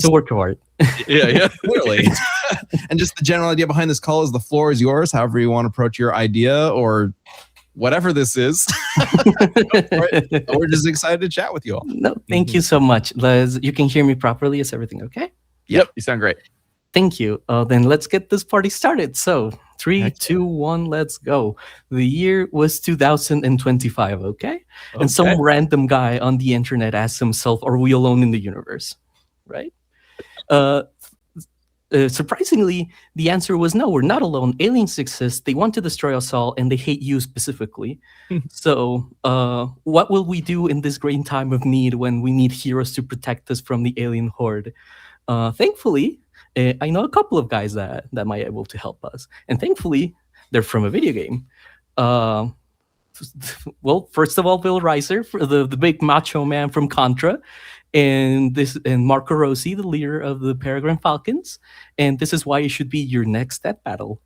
It's a work of art. Yeah. Clearly. And just the general idea behind this call is the floor is yours, however you want to approach your idea or whatever this is. We're just excited to chat with you all. No, thank you so much. You can hear me properly. Is everything okay? Yep, you sound great. Thank you. Then let's get this party started. So 3, 2, 1, let's go. The year was 2025, okay? And some random guy on the internet asked himself, are we alone in the universe? Right? Surprisingly, the answer was no, we're not alone. Aliens exist. They want to destroy us all, and they hate you specifically. So what will we do in this great time of need when we need heroes to protect us from the alien horde? Thankfully, I know a couple of guys that might be able to help us. And thankfully, they're from a video game. Well, first of all, Bill Rizer, the big macho man from Contra, and Marco Rossi, the leader of the Peregrine Falcons. And this is why it should be your next step battle.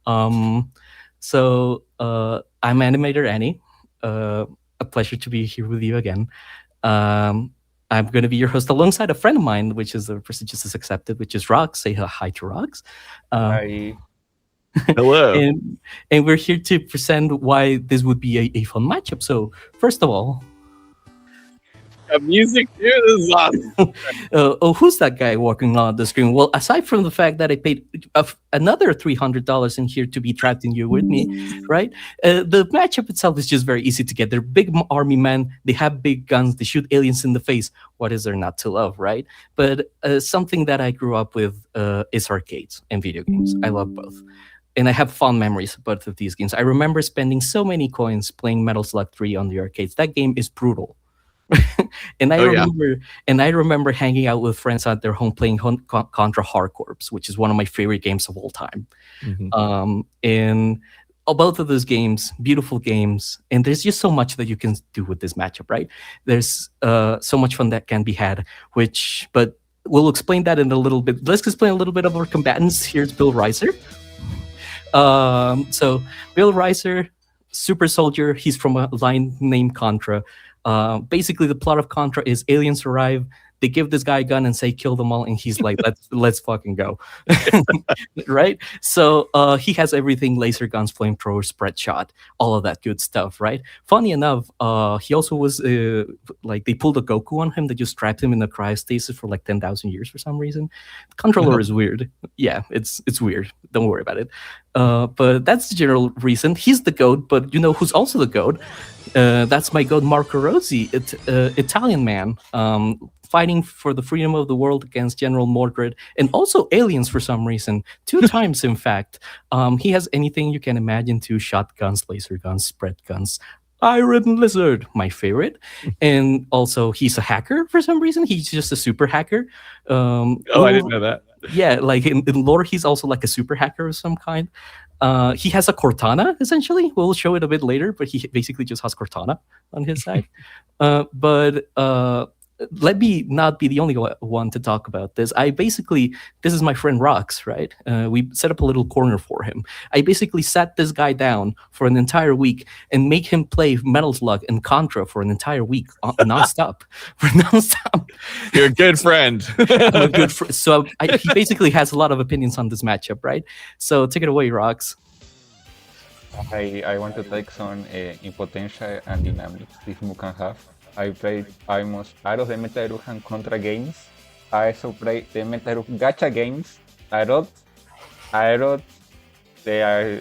So I'm Animator Annie. A pleasure to be here with you again. I'm going to be your host alongside a friend of mine, which is the prestigious is accepted, which is Roxx. Say hi to Roxx. Hi. Hello. And we're here to present why this would be a fun matchup. So first of all, music too. This is awesome. Who's that guy walking on the screen? Well, aside from the fact that I paid another $300 in here to be trapped in you with me, right? The matchup itself is just very easy to get. They're big army men. They have big guns. They shoot aliens in the face. What is there not to love, right? But something that I grew up with is arcades and video games. I love both. And I have fond memories of both of these games. I remember spending so many coins playing Metal Slug 3 on the arcades. That game is brutal. And I remember hanging out with friends at their home playing Contra Hardcorps, which is one of my favorite games of all time. And both of those games, beautiful games, and there's just so much that you can do with this matchup, right? There's so much fun that can be had, but we'll explain that in a little bit. Let's explain a little bit of our combatants. Here's Bill Rizer. So Bill Rizer, super soldier. He's from a line named Contra. Basically, the plot of Contra is aliens arrive, they give this guy a gun and say kill them all, and he's like, let's fucking go. Right? So he has everything: laser guns, flamethrowers, spread shot, all of that good stuff, right? Funny enough, he also was like, they pulled a Goku on him. They just trapped him in a cryostasis for like 10,000 years for some reason. The controller is weird. Yeah, it's weird. Don't worry about it. But that's the general reason. He's the GOAT, but you know who's also the GOAT? That's my GOAT, Marco Rossi, Italian man, fighting for the freedom of the world against General Mordred and also aliens for some reason. 2 times, in fact. He has anything you can imagine: 2 shotguns, laser guns, spread guns. Iron Lizard, my favorite. And also, he's a hacker for some reason. He's just a super hacker. I didn't know that. Yeah, like in lore, he's also like a super hacker of some kind. He has a Cortana, essentially. We'll show it a bit later, but he basically just has Cortana on his side. But let me not be the only one to talk about this. This is my friend Roxx, right? We set up a little corner for him. I basically sat this guy down for an entire week and make him play Metal Slug and Contra for an entire week, nonstop. You're a good friend. I'm a good friend. So he basically has a lot of opinions on this matchup, right? So take it away, Roxx. I want to take some impotential and dynamics this move can have. I played almost all of the Metal and Contra games. I also played the Metal gacha games. I wrote they are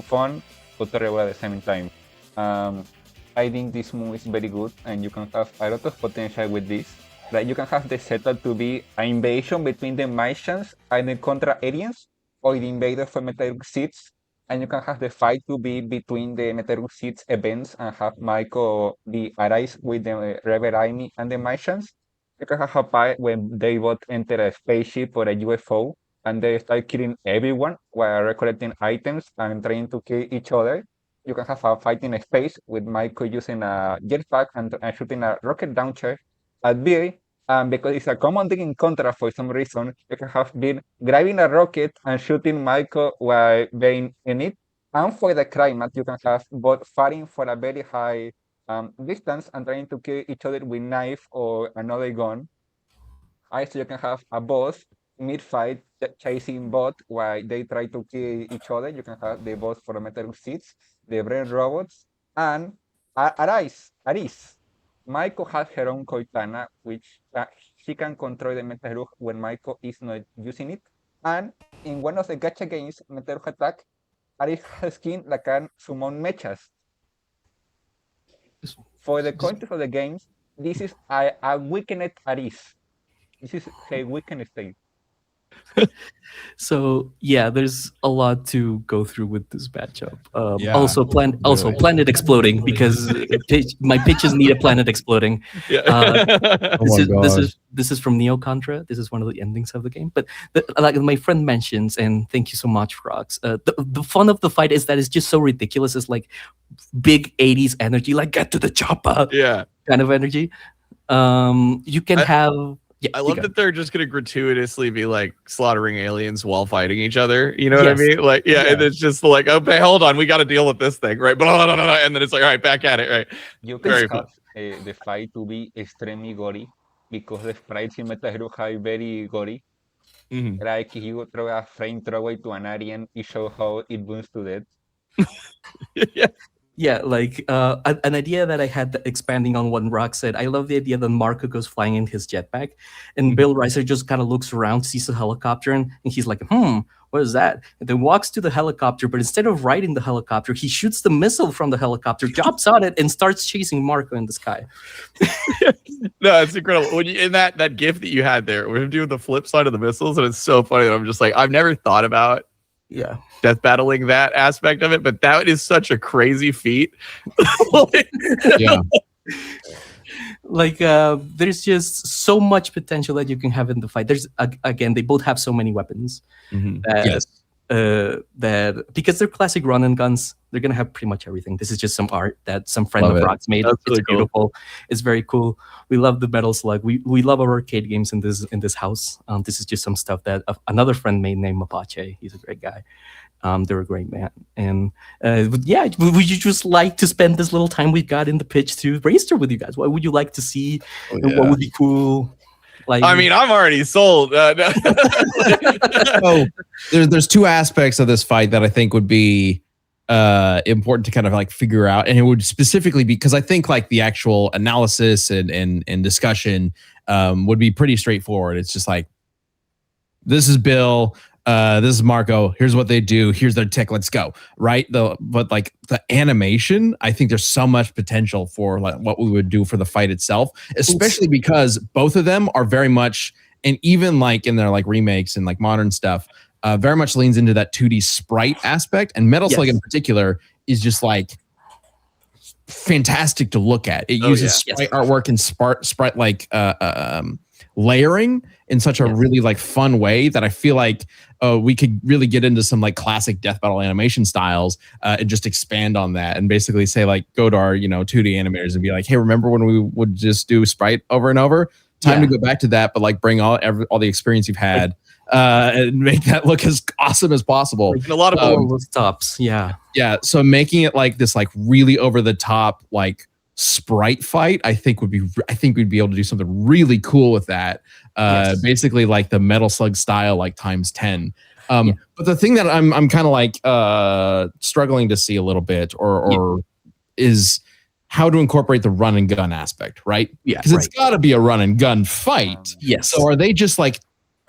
fun but terrible at the same time. I think this move is very good, and you can have a lot of potential with this. Like, you can have the setup to be an invasion between the Martians and the Contra aliens, or the invaders from Metal Seeds. And you can have the fight to be between the Metal Seeds events and have Michael the arise with the Rebel Army and the Martians. You can have a fight when they both enter a spaceship or a UFO and they start killing everyone while recollecting items and trying to kill each other. You can have a fight in space with Michael using a jetpack and shooting a rocket launcher at Bill. Because it's a common thing in Contra for some reason, you can have been grabbing a rocket and shooting Michael while being in it. And for the climax, you can have both fighting for a very high distance and trying to kill each other with knife or another gun. So you can have a boss mid-fight chasing bot while they try to kill each other. You can have the boss for Metal Seeds, the brain robots, and Aris. Maiko has her own Koitana, which she can control the Metal Slug when Maiko is not using it. And in one of the gacha games, Metal Slug Attack, Aris has skin that can summon mechas. For the context of the games, this is a weakened Aris. This is her weakened state. So yeah, there's a lot to go through with this matchup. Yeah, Also, planet exploding because my pitches need a planet exploding. Yeah. Oh my gosh. This is from Neo Contra. This is one of the endings of the game. But like my friend mentions, and thank you so much, Roxx. The fun of the fight is that it's just so ridiculous. It's like big '80s energy, like get to the chopper, Yeah. kind of energy. You can have. Yeah, I love that they're just gonna gratuitously be like slaughtering aliens while fighting each other. You know what I mean? Like, yeah, and it's just like, okay, hold on, we got to deal with this thing, right? Blah, blah, blah, blah, and then it's like, all right, back at it, right? You can Very have the fight to be extremely gory because the sprites in Metal Slug are very gory. Mhm. Like if you throw a flamethrower to an alien, it shows how it burns to death. Yeah. Yeah, like an idea that I had expanding on what Rock said. I love the idea that Marco goes flying in his jetpack, and Bill Rizer just kind of looks around, sees a helicopter, and he's like, what is that? And then walks to the helicopter, but instead of riding the helicopter, he shoots the missile from the helicopter, jumps on it, and starts chasing Marco in the sky. No, it's incredible. When you in that gif that you had there, we're doing the flip side of the missiles, and it's so funny. I'm just like, I've never thought about death battling that aspect of it, but that is such a crazy feat. Yeah. Like there's just so much potential that you can have in the fight. There's again, they both have so many weapons that that because they're classic run and guns, they're gonna have pretty much everything. This is just some art that some friend of Rock's made. That's it's really cool. beautiful. It's very cool. We love the Metal Slug. We love our arcade games in this house. This is just some stuff that another friend made named Mapache. He's a great guy. They're a great man. And yeah, would you just like to spend this little time we've got in the pitch to brainstorm with you guys? What would you like to see? And what would be cool? Like, I mean, I'm already sold. No. So there's two aspects of this fight that I think would be important to kind of like figure out, and it would specifically be because I think like the actual analysis and discussion would be pretty straightforward. It's just like, this is Bill, this is Marco, here's what they do, here's their tech, let's go, right? But like the animation, I think there's so much potential for like what we would do for the fight itself, especially because both of them are very much, and even like in their like remakes and like modern stuff, very much leans into that 2D sprite aspect, and Metal Slug in particular is just like fantastic to look at. It uses sprite artwork and sprite like layering in such a really like fun way that I feel like we could really get into some like classic death battle animation styles and just expand on that and basically say like, go to our 2D animators and be like, hey, remember when we would just do sprite over and over? Time to go back to that, but like bring all the experience you've had and make that look as awesome as possible. A lot of stops, yeah. So making it like this like really over the top like sprite fight, I think we'd be able to do something really cool with that. Basically like the Metal Slug style, like times 10. But the thing that I'm kind of like struggling to see a little bit or is how to incorporate the run and gun aspect, right? Yeah, because it's got to be a run and gun fight. Yes. So are they just like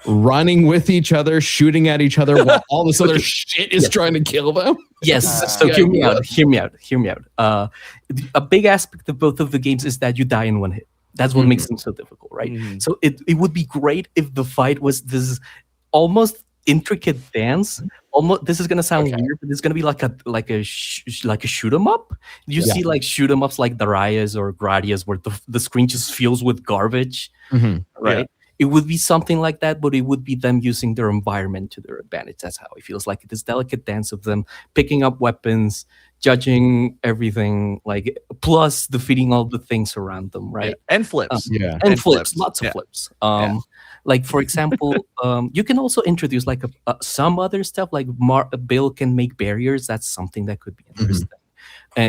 running with each other, shooting at each other while all this other shit is trying to kill them? Yes. So hear me out. A big aspect of both of the games is that you die in one hit. That's what makes them so difficult, right? So it would be great if the fight was this almost intricate dance. Almost, this is gonna sound weird, but it's gonna be like a shoot 'em up. You see like shoot 'em ups like Darius or Gradius where the screen just fills with garbage, right? It would be something like that, but it would be them using their environment to their advantage. That's how it feels like this delicate dance of them picking up weapons, judging everything, like plus defeating all the things around them, right? And flips, and flips, lots of flips. Like for example, you can also introduce like some other stuff, like Bill can make barriers. That's something that could be interesting.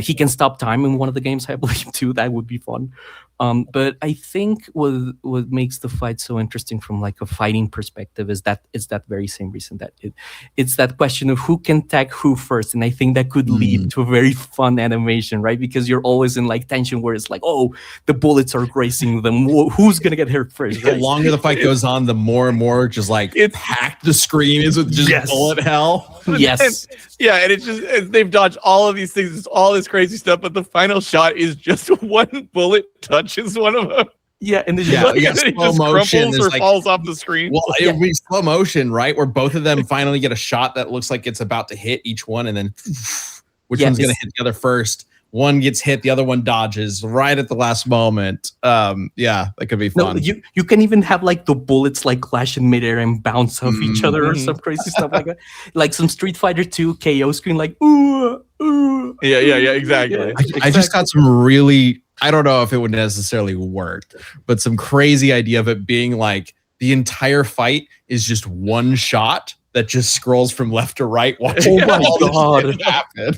He can stop time in one of the games, I believe, too. That would be fun. But I think what makes the fight so interesting from like a fighting perspective is that very same reason that it's that question of who can tag who first, and I think that could lead to a very fun animation, right? Because you're always in like tension where it's like, oh, the bullets are grazing them. Who's gonna get hurt first? The Right? longer the fight goes on, the more and more just like It's- packed the screen is with just bullet hell. Yes. And it's just they've dodged all of these things, it's all this crazy stuff, but the final shot is just one bullet touches one of them. Yeah, and Yeah, And you got then it slow just motion. crumples There's or like, falls off the screen. well, it would be slow motion, right? Where both of them finally get a shot that looks like it's about to hit each one, and then which one's going to hit the other first? One gets hit, the other one dodges right at the last moment. Yeah, that could be fun. No, you can even have like the bullets like clash in midair and bounce off each other or some crazy stuff like that. Like some Street Fighter 2 KO screen, like ooh, ooh. Yeah, exactly. Yeah. I just got some really, I don't know if it would necessarily work, but some crazy idea of it being like the entire fight is just one shot that just scrolls from left to right. Oh my God. Happen.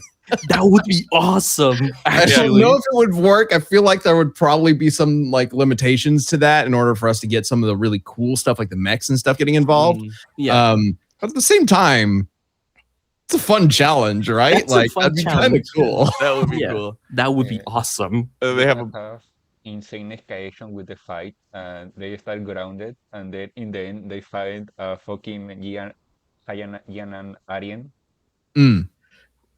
That would be awesome. I don't know if it would work. I feel like there would probably be some like limitations to that in order for us to get some of the really cool stuff like the mechs and stuff getting involved. Yeah. But at the same time, it's a fun challenge, right? That's a like fun that'd be kind of challenge. cool. That would be Yeah. cool. That would be Yeah. awesome. They have insane escalation with the fight, and they start grounded, and then in the end they find fucking Yan and Arien.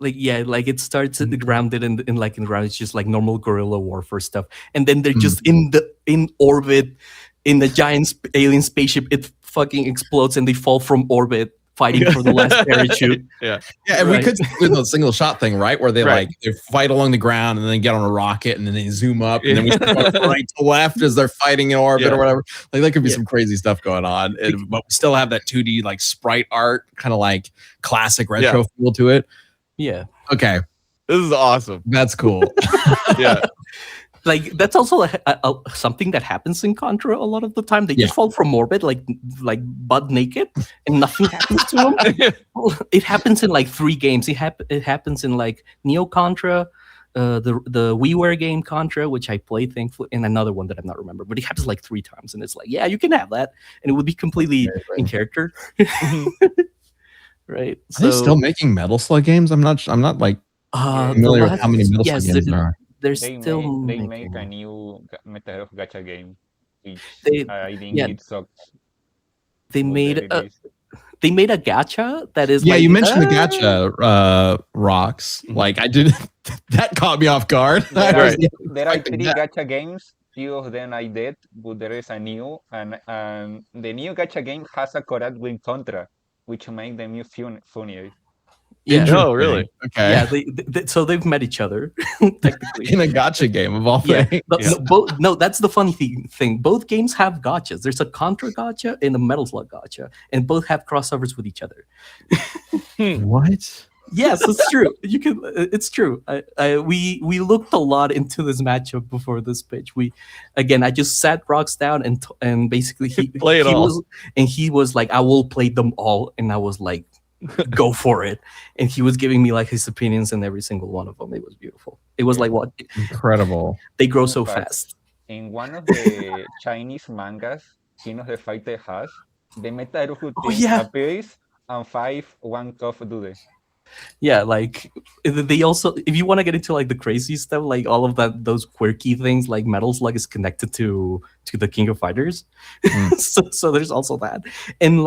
Like like it starts at the grounded and in like in ground, it's just like normal guerrilla warfare stuff, and then they're just in orbit in the giant alien spaceship. It fucking explodes and they fall from orbit fighting for the last parachute. Yeah, and we could do the single shot thing, right? Where they like they fight along the ground and then get on a rocket and then they zoom up and then we start from right to left as they're fighting in orbit or whatever. Like that could be some crazy stuff going on, but we still have that 2D like sprite art, kind of like classic retro feel to it. Yeah. Okay. This is awesome. That's cool. Yeah. Like that's also something that happens in Contra a lot of the time. They just fall from orbit like butt naked and nothing happens to them. It happens in like 3 games. It happens in like Neo Contra, the WiiWare game Contra, which I played thankfully, and another one that I'm not remember. But it happens like 3 times, and it's like, yeah, you can have that, and it would be completely in character. Right? Are they still making Metal Slug games? I'm not like familiar with how many Metal Slug games there are. They make a new method of gacha game, which I think it sucks. They made a gacha that is you mentioned the gacha Roxx. Like I did that caught me off guard. There are 3 gacha games. 2 of them I did, but there is a new and the new gacha game has a collab with Contra, which make them funnier. Yeah. Oh, really? Okay. Yeah. So they've met each other technically in a gacha game of all things. No, that's the funny thing. Both games have gachas. There's a Contra gacha and a Metal Slug gacha, and both have crossovers with each other. What? Yes, it's true. You can. It's true. We looked a lot into this matchup before this pitch. I just sat Roxx down and basically he was like, I will play them all, and I was like, go for it. And he was giving me like his opinions in every single one of them. It was beautiful. It was like what incredible. They grow so fast. In one of the Chinese mangas, King of the Fighter has the meta appears and 5 one-cuff dude. Yeah, like they also, if you want to get into like the crazy stuff, like all of those quirky things, like Metal Slug is connected to the King of Fighters, so there's also that, and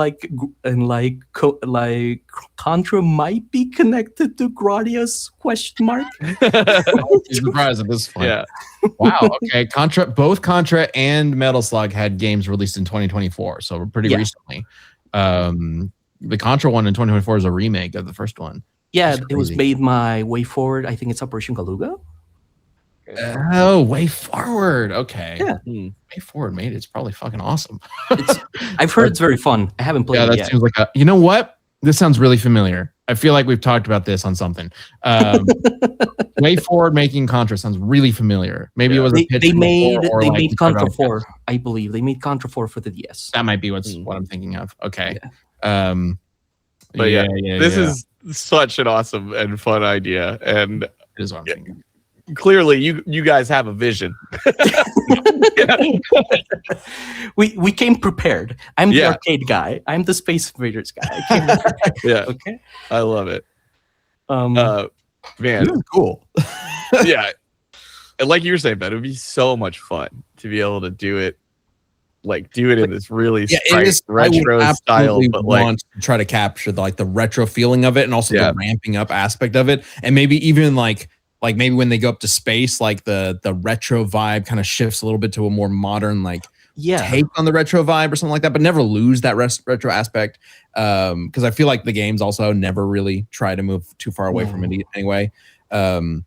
Contra might be connected to Gradius ? Surprise at this point. Yeah. Wow. Okay. Both Contra and Metal Slug had games released in 2024, so pretty recently. The Contra one in 2024 is a remake of the first one. Yeah, it was made by Way Forward. I think it's Operation Galuga. Oh, Way Forward. Okay. Yeah. Way Forward made it. It's probably fucking awesome. I've heard it's very fun. I haven't played it yet. Seems like you know what? This sounds really familiar. I feel like we've talked about this on something. Way Forward making Contra sounds really familiar. Maybe it was a pitch. They made Contra 4, I believe. They made Contra 4 for the DS. That might be what I'm thinking of. Okay. Yeah. This is such an awesome and fun idea, and It is what I'm thinking. Clearly, you guys have a vision. We came prepared. I'm the arcade guy. I'm the Space Invaders guy. I came prepared. Yeah. Okay. I love it. Man, This is cool. Yeah. And like you were saying, Ben, it would be so much fun to be able to do it. Like do it in this really retro style, but want to try to capture the retro feeling of it, and also the ramping up aspect of it, and maybe even like maybe when they go up to space, like the retro vibe kind of shifts a little bit to a more modern take on the retro vibe or something like that, but never lose that retro aspect. Because I feel like the games also never really try to move too far away from it anyway. Cool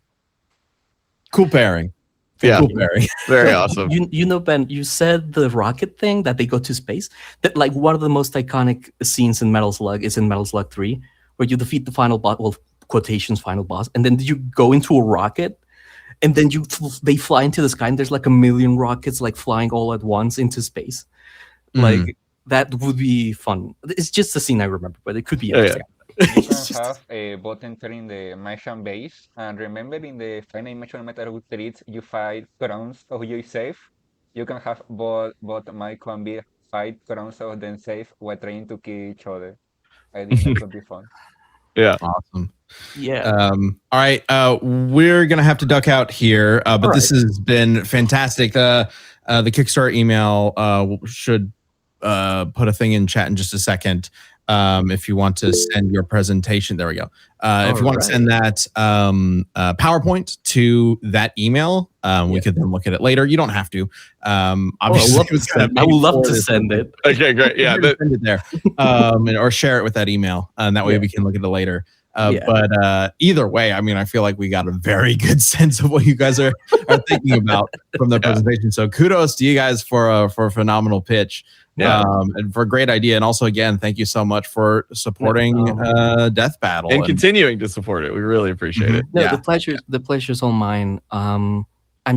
pairing. Yeah, cool pairing. Very awesome. You know, Ben, you said the rocket thing that they go to space. That like one of the most iconic scenes in Metal Slug is in Metal Slug 3, where you defeat the final boss, well, quotations final boss, and then you go into a rocket, and then they fly into the sky, and there's like a million rockets like flying all at once into space. Like that would be fun. It's just a scene I remember, but it could be anything. You can have a bot entering the Martian base, and remember in the final animation of Metal Slug 3, you fight crowns of you safe. You can have both Michael and Bill fight crowns of them safe while trying to kill each other. I think that could be fun. Yeah, awesome. Yeah. All right. We're gonna have to duck out here, but this has been fantastic. The Kickstarter email should put a thing in chat in just a second. If you want to send your presentation, there we go. If you want to send that PowerPoint to that email, we could then look at it later. You don't have to. Obviously, I would love to send it. Okay, great. Yeah, send it there, or share it with that email, and that way we can look at it later. But either way, I mean, I feel like we got a very good sense of what you guys are thinking about from the presentation. So kudos to you guys for a phenomenal pitch. And for a great idea. And also, again, thank you so much for supporting Death Battle and continuing to support it. We really appreciate it. No, the pleasure's all mine. I'm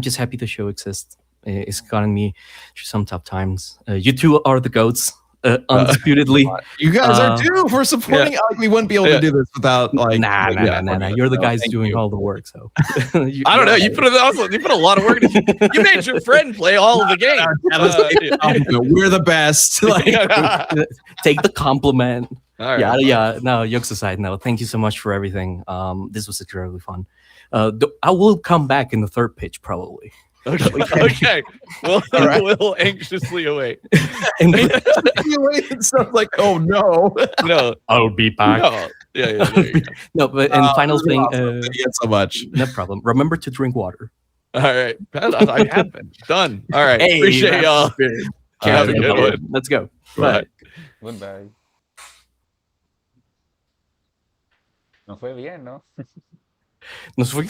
just happy the show exists. It's gotten me through some tough times. You two are the goats. Undisputedly, you guys are too for supporting. Like, we wouldn't be able to do this without nah. You're the guys doing all the work. So I don't know. You put a lot of work. You made your friend play all of the games. We're the best. Take the compliment. All right. Yeah. No, jokes aside. No, thank you so much for everything. This was incredibly fun. I will come back in the third pitch probably. Okay. We'll anxiously await. It sounds like, oh no, I'll be back. No. Yeah. No, but and final thing. Awesome. Thank you so much. No problem. Remember to drink water. All right, I have been done. All right, appreciate y'all. Have a good one. Let's go. Bye. Goodbye. Nos fue bien, ¿no? Nos fue